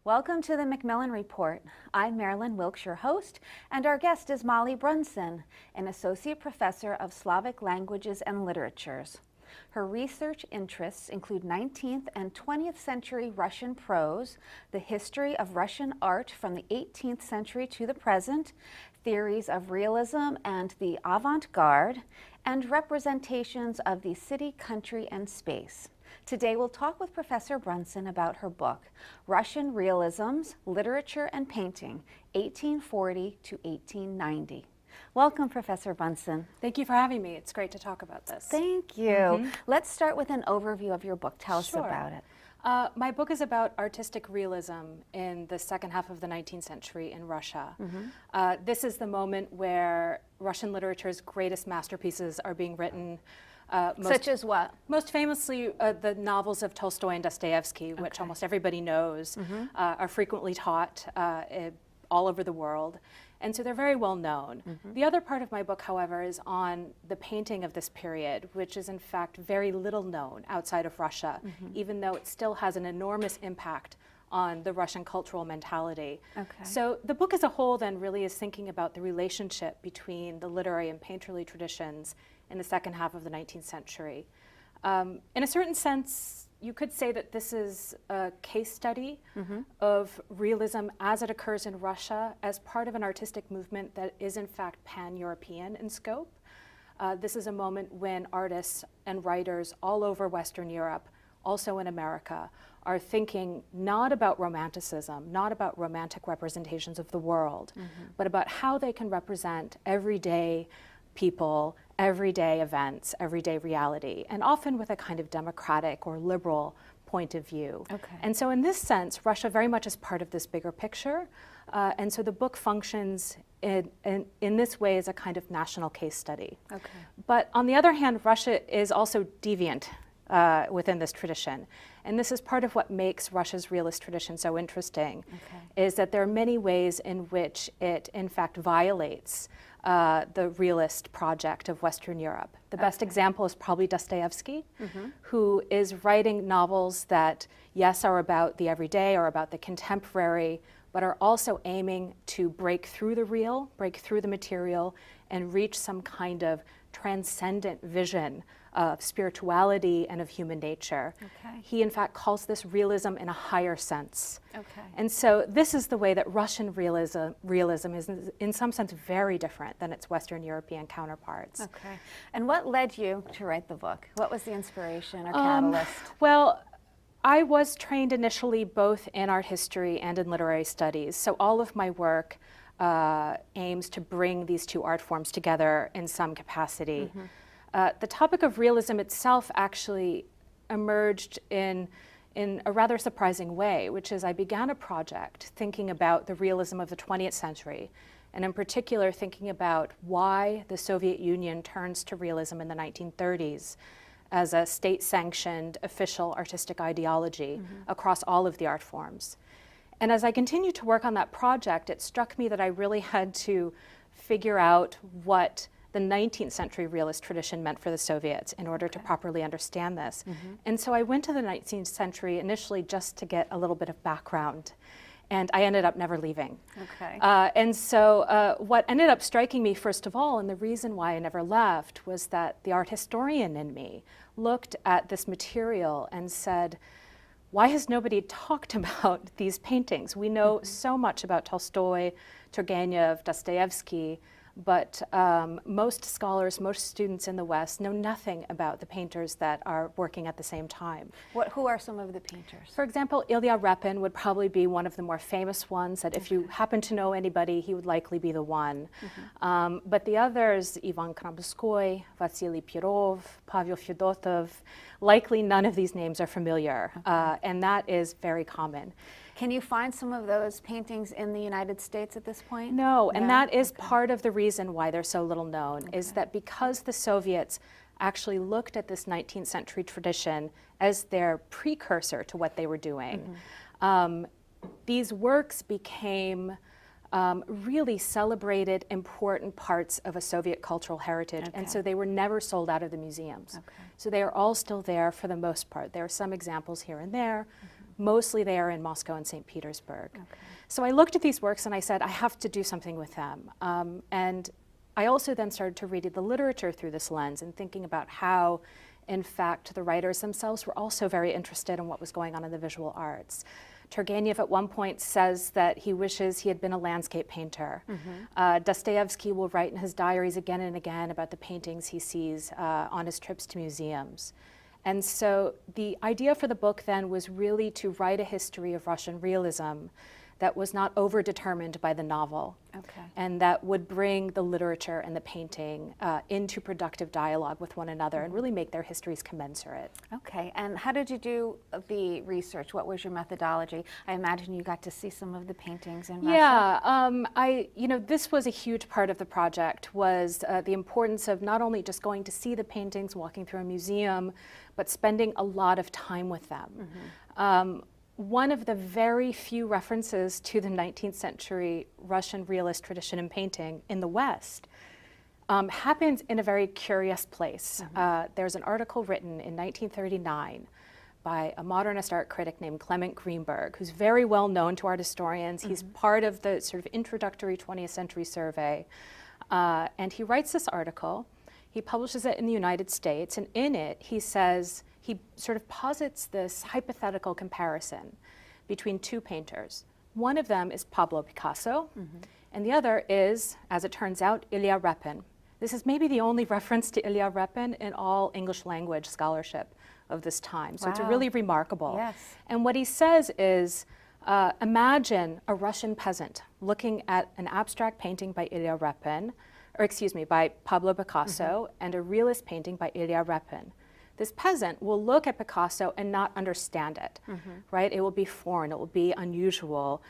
Welcome to the MacMillan Report. I'm Marilyn Wilkes, your host, and our guest is Molly Brunson, an associate professor of Slavic languages and literatures. Her research interests include 19th and 20th century Russian prose, the history of Russian art from the 18th century to the present, theories of realism and the avant-garde, and representations of the city, country, and space. Today we'll talk with Professor Brunson about her book, Russian Realisms, Literature and Painting, 1840 to 1890. Welcome, Professor Brunson. Thank you for having me. It's great to talk about this. Thank you. Let's start with an overview of your book. Tell us about it. My book is about artistic realism in the second half of the 19th century in Russia. This is the moment where Russian literature's greatest masterpieces are being written. Such as what? Most famously, the novels of Tolstoy and Dostoevsky, which almost everybody knows, are frequently taught all over the world. And so they're very well known. The other part of my book, however, is on the painting of this period, which is in fact very little known outside of Russia, even though it still has an enormous impact on the Russian cultural mentality. So the book as a whole then really is thinking about the relationship between the literary and painterly traditions in the second half of the 19th century. In a certain sense, you could say that this is a case study of realism as it occurs in Russia as part of an artistic movement that is in fact pan-European in scope. This is a moment when artists and writers all over Western Europe, also in America, are thinking not about romanticism, not about romantic representations of the world, but about how they can represent everyday people, everyday events, everyday reality, and often with a kind of democratic or liberal point of view. And so in this sense, Russia very much is part of this bigger picture. And so the book functions in this way as a kind of national case study. But on the other hand, Russia is also deviant within this tradition. And this is part of what makes Russia's realist tradition so interesting, is that there are many ways in which it in fact violates the realist project of Western Europe. The best example is probably Dostoevsky, who is writing novels that, yes, are about the everyday or about the contemporary, but are also aiming to break through the real, break through the material, and reach some kind of transcendent vision of spirituality and of human nature. He in fact calls this realism in a higher sense. And so this is the way that Russian realism is in some sense very different than its Western European counterparts. And what led you to write the book? What was the inspiration or catalyst? Well, I was trained initially both in art history and in literary studies. So all of my work aims to bring these two art forms together in some capacity. The topic of realism itself actually emerged in a rather surprising way, which is I began a project thinking about the realism of the 20th century, and in particular thinking about why the Soviet Union turns to realism in the 1930s as a state-sanctioned official artistic ideology across all of the art forms. And as I continued to work on that project, it struck me that I really had to figure out what the 19th century realist tradition meant for the Soviets in order to properly understand this. And so I went to the 19th century initially just to get a little bit of background, and I ended up never leaving. And so what ended up striking me first of all, and the reason why I never left, was that the art historian in me looked at this material and said, why has nobody talked about these paintings? We know so much about Tolstoy, Turgenev, Dostoevsky, but most scholars, most students in the West know nothing about the painters that are working at the same time. Who are some of the painters? For example, Ilya Repin would probably be one of the more famous ones, that if you happen to know anybody, he would likely be the one. But the others, Ivan Kramskoy, Vasily Pirov, Pavel Fedotov, likely none of these names are familiar, and that is very common. Can you find some of those paintings in the United States at this point? No, and that is part of the reason why they're so little known, is that because the Soviets actually looked at this 19th century tradition as their precursor to what they were doing, these works became really celebrated important parts of a Soviet cultural heritage, and so they were never sold out of the museums. So they are all still there for the most part. There are some examples here and there, Mostly they are in Moscow and St. Petersburg. Okay. So I looked at these works and I said, I have to do something with them. And I also then started to read the literature through this lens and thinking about how, in fact, the writers themselves were also very interested in what was going on in the visual arts. Turgenev at one point says that he wishes he had been a landscape painter. Dostoevsky will write in his diaries again and again about the paintings he sees on his trips to museums. And so the idea for the book then was really to write a history of Russian realism that was not overdetermined by the novel, and that would bring the literature and the painting into productive dialogue with one another and really make their histories commensurate. Okay, and how did you do the research? What was your methodology? I imagine you got to see some of the paintings in Russia. Yeah, this was a huge part of the project, was the importance of not only just going to see the paintings, walking through a museum, but spending a lot of time with them. One of the very few references to the 19th century Russian realist tradition in painting in the West happens in a very curious place. There's an article written in 1939 by a modernist art critic named Clement Greenberg, who's very well known to art historians. He's part of the sort of introductory 20th century survey. And he writes this article. He publishes it in the United States, and in it he says, he sort of posits this hypothetical comparison between two painters. One of them is Pablo Picasso, and the other is, as it turns out, Ilya Repin. This is maybe the only reference to Ilya Repin in all English language scholarship of this time. So it's really remarkable. Yes. And what he says is, imagine a Russian peasant looking at an abstract painting by Ilya Repin, by Pablo Picasso, and a realist painting by Ilya Repin. This peasant will look at Picasso and not understand it, right? It will be foreign, it will be unusual.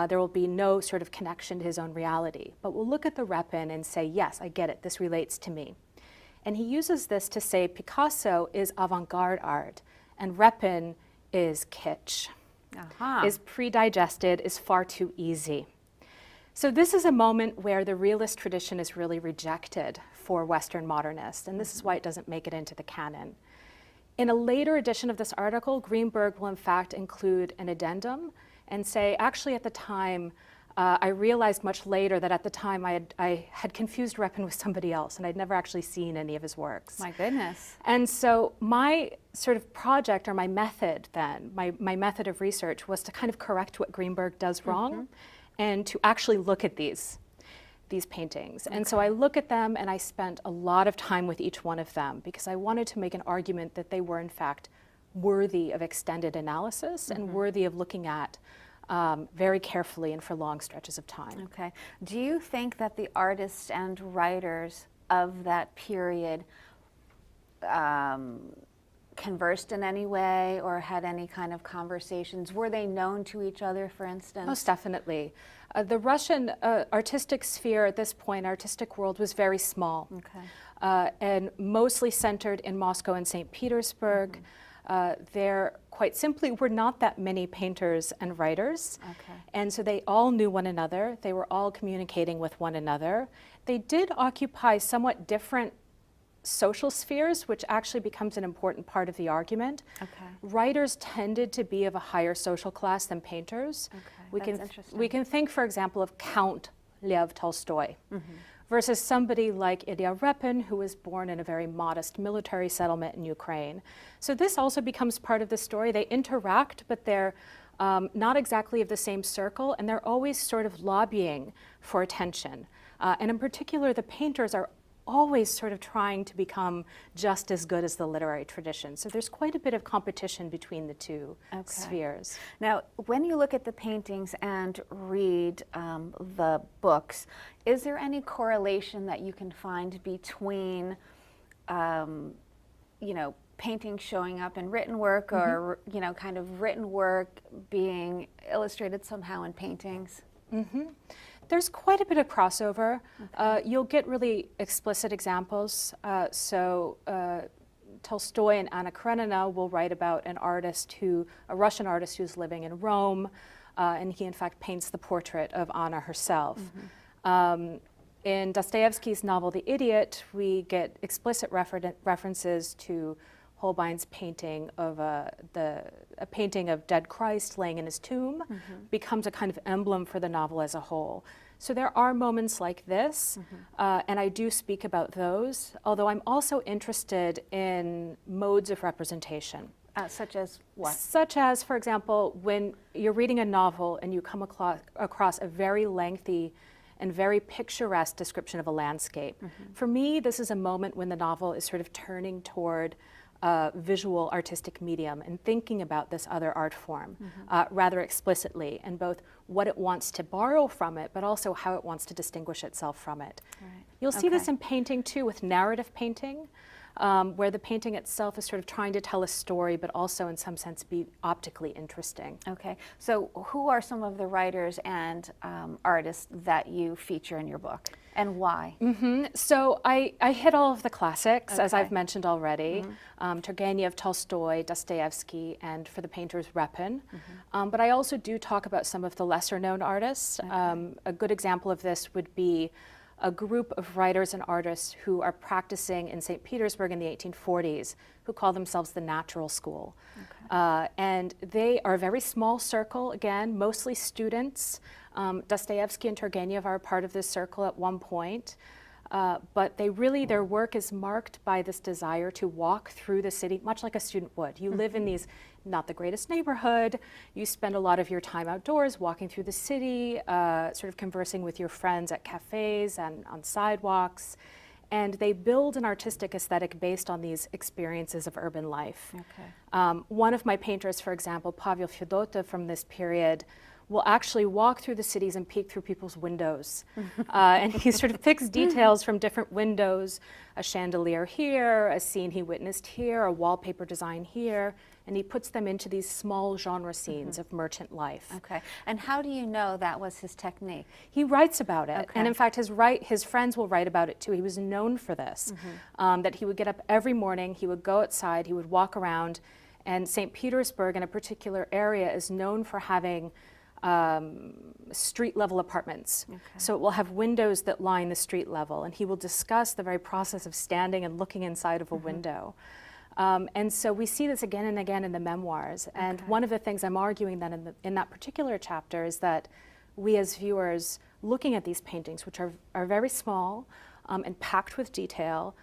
There will be no sort of connection to his own reality. But we'll look at the Repin and say, yes, I get it, this relates to me. And he uses this to say Picasso is avant-garde art and Repin is kitsch, is pre-digested, is far too easy. So this is a moment where the realist tradition is really rejected for Western modernists, and this is why it doesn't make it into the canon. In a later edition of this article, Greenberg will in fact include an addendum and say, actually at the time, I realized much later that at the time I had confused Repin with somebody else, and I'd never actually seen any of his works. My goodness. And so my sort of project, or my method then, my method of research was to kind of correct what Greenberg does wrong and to actually look at these paintings. And so I look at them and I spent a lot of time with each one of them because I wanted to make an argument that they were in fact worthy of extended analysis and worthy of looking at very carefully and for long stretches of time. Okay. Do you think that the artists and writers of that period conversed in any way or had any kind of conversations? Were they known to each other, for instance? Most definitely. The Russian artistic sphere at this point, artistic world, was very small and mostly centered in Moscow and St. Petersburg. There, quite simply, were not that many painters and writers. And so they all knew one another. They were all communicating with one another. They did occupy somewhat different social spheres, which actually becomes an important part of the argument. Writers tended to be of a higher social class than painters. We can think, for example, of Count Lev Tolstoy versus somebody like Ilya Repin, who was born in a very modest military settlement in Ukraine. So this also becomes part of the story. They interact, but they're not exactly of the same circle, and they're always sort of lobbying for attention. And in particular, the painters are always sort of trying to become just as good as the literary tradition. So there's quite a bit of competition between the two spheres. Now, when you look at the paintings and read the books, is there any correlation that you can find between, paintings showing up in written work or, kind of written work being illustrated somehow in paintings? There's quite a bit of crossover. You'll get really explicit examples. Tolstoy and Anna Karenina will write about a Russian artist who's living in Rome, and he in fact paints the portrait of Anna herself. In Dostoevsky's novel The Idiot, we get explicit references to Holbein's painting of a painting of dead Christ laying in his tomb becomes a kind of emblem for the novel as a whole. So there are moments like this, and I do speak about those, although I'm also interested in modes of representation. Such as what? Such as, for example, when you're reading a novel and you come across a very lengthy and very picturesque description of a landscape. For me, this is a moment when the novel is sort of turning toward visual artistic medium and thinking about this other art form rather explicitly, and both what it wants to borrow from it, but also how it wants to distinguish itself from it. Right. You'll see this in painting too, with narrative painting. Where the painting itself is sort of trying to tell a story, but also in some sense be optically interesting. Okay, so who are some of the writers and artists that you feature in your book, and why? So I hit all of the classics, as Okay. I've mentioned already, Turgenev, Tolstoy, Dostoevsky, and for the painters, Repin. But I also do talk about some of the lesser known artists. A good example of this would be a group of writers and artists who are practicing in St. Petersburg in the 1840s, who call themselves the Natural School. And they are a very small circle, again, mostly students. Dostoevsky and Turgenev are a part of this circle at one point. But their work is marked by this desire to walk through the city, much like a student would. You live in these, not the greatest neighborhood, you spend a lot of your time outdoors, walking through the city, sort of conversing with your friends at cafes and on sidewalks. And they build an artistic aesthetic based on these experiences of urban life. One of my painters, for example, Pavel Fedotov from this period, will actually walk through the cities and peek through people's windows. And he sort of picks details from different windows, a chandelier here, a scene he witnessed here, a wallpaper design here, and he puts them into these small genre scenes of merchant life. Okay, and how do you know that was his technique? He writes about it, Okay. and in fact his friends will write about it too. He was known for this, that he would get up every morning, he would go outside, he would walk around, and St. Petersburg in a particular area is known for having street level apartments. So it will have windows that line the street level, and he will discuss the very process of standing and looking inside of a window. And so we see this again and again in the memoirs. And one of the things I'm arguing then in that particular chapter is that we as viewers looking at these paintings, which are very small and packed with detail,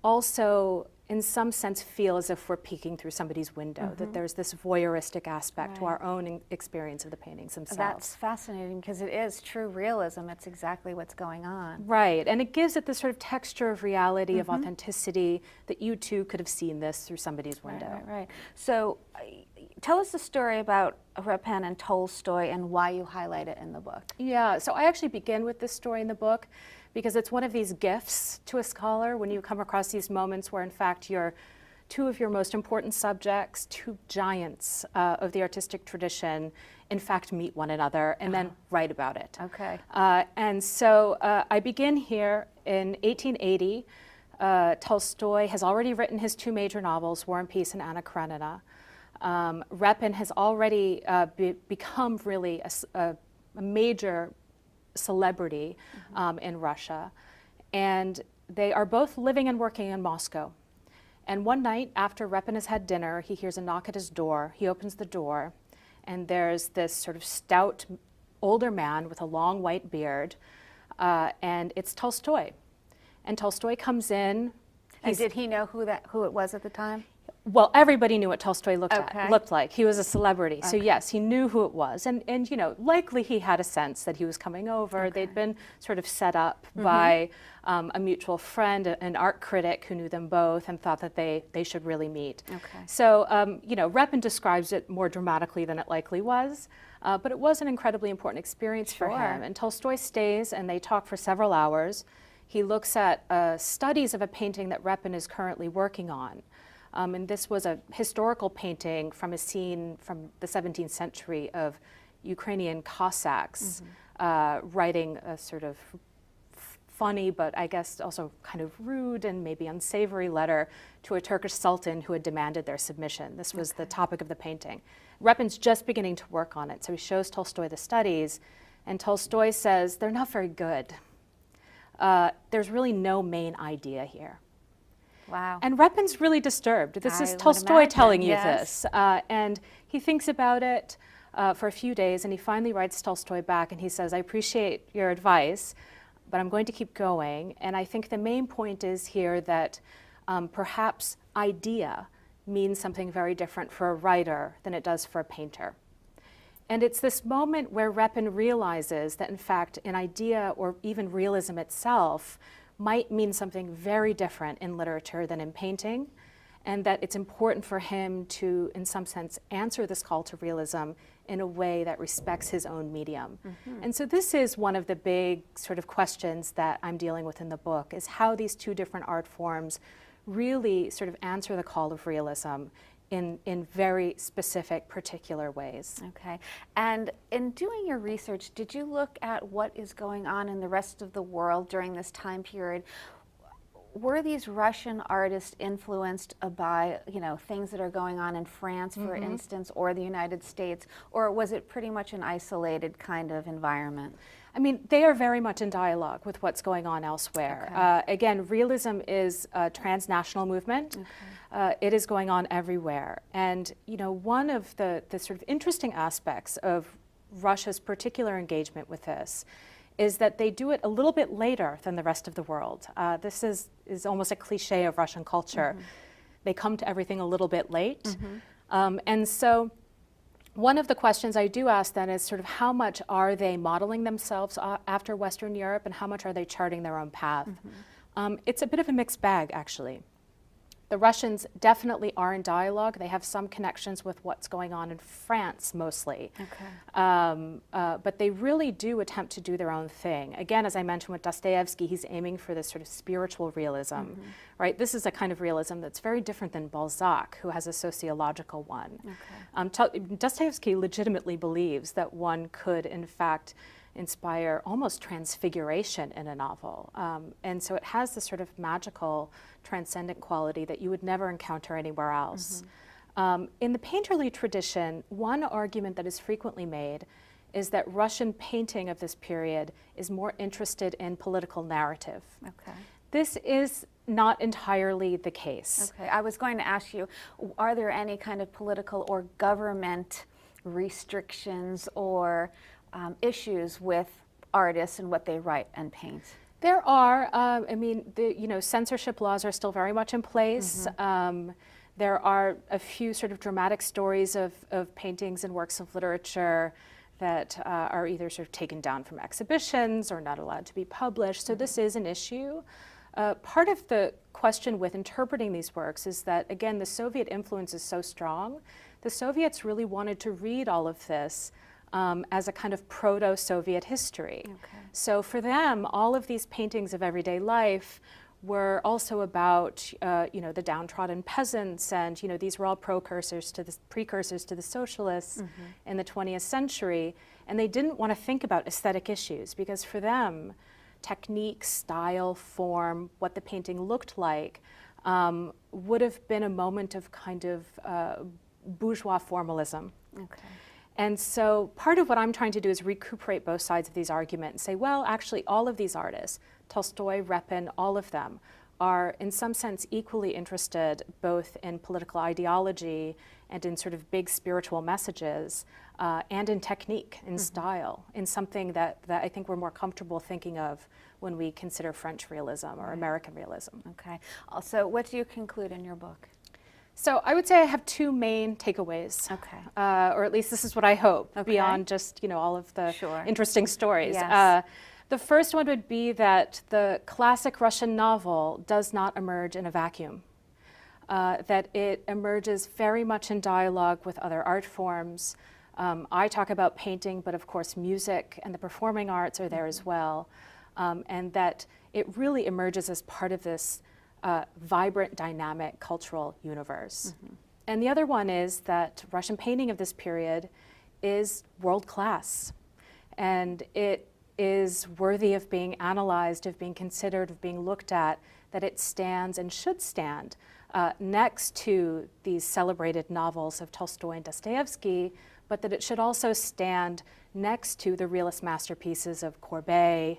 also in some sense feel as if we're peeking through somebody's window, that there's this voyeuristic aspect to our own experience of the paintings themselves. That's fascinating, because it is true realism. It's exactly what's going on. Right, and it gives it this sort of texture of reality, of authenticity, that you too could have seen this through somebody's window. Right. So tell us the story about Repin and Tolstoy and why you highlight it in the book. Yeah, so I actually begin with this story in the book because it's one of these gifts to a scholar when you come across these moments where in fact two of your most important subjects, two giants of the artistic tradition, in fact meet one another and then write about it. Okay. And so I begin here in 1880. Tolstoy has already written his two major novels, War and Peace and Anna Karenina. Repin has already become really a major celebrity in Russia. And they are both living and working in Moscow. And one night after Repin has had dinner, he hears a knock at his door. He opens the door, and there's this sort of stout older man with a long white beard, and it's Tolstoy. And Tolstoy comes in. And did he know who it was at the time? Well, everybody knew what Tolstoy looked like. He was a celebrity. So yes, he knew who it was. And you know, likely he had a sense that he was coming over. They'd been sort of set up by a mutual friend, an art critic who knew them both and thought that they should really meet. So, you know, Repin describes it more dramatically than it likely was, but it was an incredibly important experience for him. And Tolstoy stays and they talk for several hours. He looks at studies of a painting that Repin is currently working on. And this was a historical painting from a scene from the 17th century of Ukrainian Cossacks writing a sort of funny, but I guess also kind of rude and maybe unsavory letter to a Turkish sultan who had demanded their submission. This was the topic of the painting. Repin's just beginning to work on it, so he shows Tolstoy the studies, and Tolstoy says, they're not very good. There's really no main idea here. Wow. And Repin's really disturbed. This I is would Tolstoy imagine, telling you yes. this. And he thinks about it for a few days, and he finally writes Tolstoy back, and he says, I appreciate your advice, but I'm going to keep going. And I think the main point is here that perhaps idea means something very different for a writer than it does for a painter. And it's this moment where Repin realizes that, in fact, an idea or even realism itself might mean something very different in literature than in painting, and that it's important for him to, in some sense, answer this call to realism in a way that respects his own medium. And so this is one of the big sort of questions that I'm dealing with in the book, is how these two different art forms really sort of answer the call of realism in very specific, particular ways. Okay. And in doing your research, did you look at what is going on in the rest of the world during this time period? Were these Russian artists influenced by, things that are going on in France, for instance, or the United States, or was it pretty much an isolated kind of environment? I mean, they are very much in dialogue with what's going on elsewhere. Okay. Again, realism is a transnational movement. Okay. It is going on everywhere. And, one of the sort of interesting aspects of Russia's particular engagement with this is that they do it a little bit later than the rest of the world. This is almost a cliche of Russian culture. They come to everything a little bit late. And so one of the questions I do ask then is sort of how much are they modeling themselves after Western Europe, and how much are they charting their own path? It's a bit of a mixed bag, actually. The Russians definitely are in dialogue. They have some connections with what's going on in France, mostly. Okay. But they really do attempt to do their own thing. Again, as I mentioned with Dostoevsky, he's aiming for this sort of spiritual realism, right? This is a kind of realism that's very different than Balzac, who has a sociological one. Okay. Dostoevsky legitimately believes that one could, in fact, inspire almost transfiguration in a novel. And so it has this sort of magical, transcendent quality that you would never encounter anywhere else. In the painterly tradition, one argument that is frequently made is that Russian painting of this period is more interested in political narrative. Okay. This is not entirely the case. Okay, I was going to ask you, are there any kind of political or government restrictions or issues with artists and what they write and paint? There are. I mean, censorship laws are still very much in place. There are a few sort of dramatic stories of paintings and works of literature that are either sort of taken down from exhibitions or not allowed to be published. So this is an issue. Part of the question with interpreting these works is that, again, the Soviet influence is so strong. The Soviets really wanted to read all of this as a kind of proto-Soviet history. Okay. So for them, all of these paintings of everyday life were also about, the downtrodden peasants, and these were all precursors to the socialists in the 20th century. And they didn't want to think about aesthetic issues because for them, technique, style, form, what the painting looked like, would have been a moment of kind of bourgeois formalism. Okay. And so part of what I'm trying to do is recuperate both sides of these arguments and say, well, actually, all of these artists, Tolstoy, Repin, all of them, are in some sense equally interested both in political ideology and in sort of big spiritual messages, and in technique, in style, in something that I think we're more comfortable thinking of when we consider French realism or American realism. Okay. Also, what do you conclude in your book? So I would say I have two main takeaways. Okay. Or at least this is what I hope, beyond just all of the interesting stories. Yes. The first one would be that the classic Russian novel does not emerge in a vacuum. That it emerges very much in dialogue with other art forms. I talk about painting, but of course music and the performing arts are there as well. And that it really emerges as part of this vibrant, dynamic cultural universe. And the other one is that Russian painting of this period is world-class. And it is worthy of being analyzed, of being considered, of being looked at, that it stands and should stand next to these celebrated novels of Tolstoy and Dostoevsky, but that it should also stand next to the realist masterpieces of Courbet,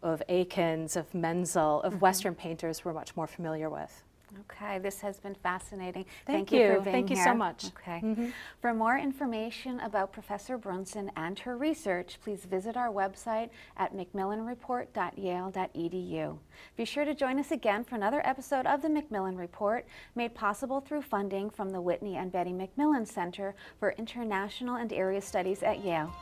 of Eakins, of Menzel, of Western painters we're much more familiar with. Okay, this has been fascinating. Thank you for you. being Thank you here. so much. Okay. For more information about Professor Brunson and her research, please visit our website at macmillanreport.yale.edu. Be sure to join us again for another episode of the MacMillan Report, made possible through funding from the Whitney and Betty MacMillan Center for International and Area Studies at Yale.